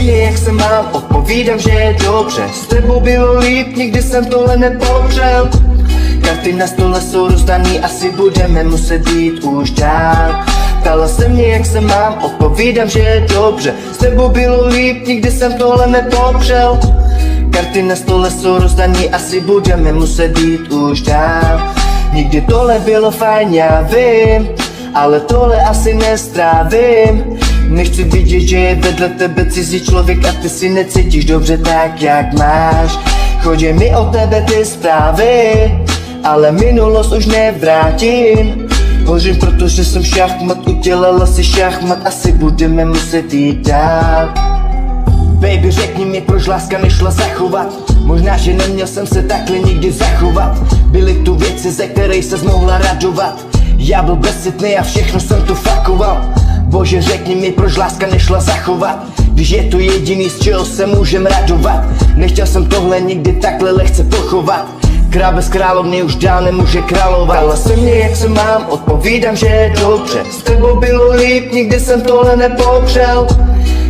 mě jak se mám, odpovídám, že je dobře. S tebou bylo líp, nikdy jsem tohle nepopřel. Karty na stole jsou rozdaný, asi budeme muset jít už dál. Ptala se mě jak se mám, odpovídám, že je dobře. S tebou bylo líp, nikdy jsem tohle nepopřel. Karty na stole jsou rozdaný, asi budeme muset jít už dál. Nikdy tohle bylo fajn, já vím, ale tohle asi nestrávím. Nechci vidět, že je vedle tebe cizí člověk a ty si necítíš dobře tak, jak máš. Chodí mi o tebe ty zprávy, ale minulost už nevrátím. Hořím, protože jsem šachmat, udělala si šachmat, asi budeme muset jít dál. Baby, řekni mi, proč láska nešla zachovat. Možná, že neměl jsem se takhle nikdy zachovat. Byly tu věci, ze kterých ses mohla radovat. Já byl bezcitný a všechno jsem tu fakoval. Bože, řekni mi, proč láska nešla zachovat, když je to jediný, z čeho se můžem radovat. Nechtěl jsem tohle nikdy takhle lehce pochovat. Král bez královny už dál nemůže královat. Ptala se mě jak se mám, odpovídám, že je dobře. S tebou bylo líp, nikdy jsem tohle nepopřel.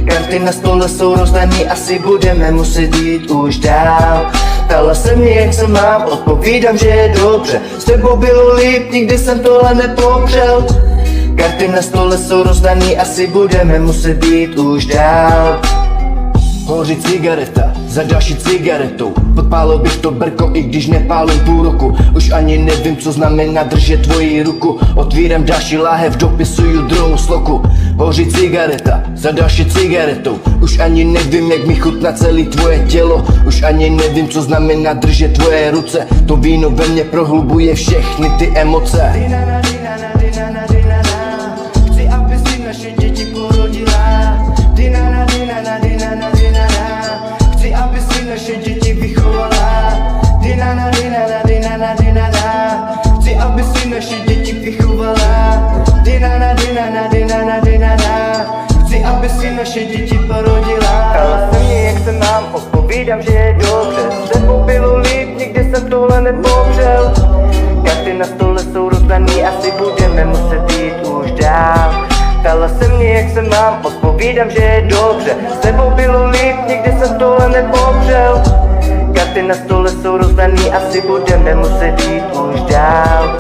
Karty na stole jsou rozdaný, asi budeme muset jít už dál. Ptala se mě jak se mám, odpovídám, že je dobře. S tebou bylo líp, nikdy jsem tohle nepopřel. Karty na stole jsou rozdaný, asi budeme muset jít už dál. Hoří cigareta za další cigaretou. Podpálil bych to brko, i když nepálím půl roku. Už ani nevím, co znamená držet tvoji ruku. Otvírám další láhev, dopisuju druhou sloku. Hoří cigareta za další cigaretou. Už ani nevím, jak mi chutná celé tvoje tělo. Už ani nevím, co znamená držet tvoje ruce. To víno ve mně prohlubuje všechny ty emoce. Chci, aby si naše děti porodila. Chci, aby si naše děti vychovala. Chci, aby si naše děti vychovala. Chci, aby si naše děti porodila. Ptala se mě jak se mám, odpovídám, že je dobře. S tebou bylo líp, nikdy jsem tohle nepopřel. Karty na stole jsou rozdaný, asi budeme muset jít už dál. Ptala se mě jak se mám, odpovídám, že je dobře. S tebou bylo líp, nikdy jsem tohle nepopřel. Karty na stole jsou rozdaný, asi budeme muset jít už dál.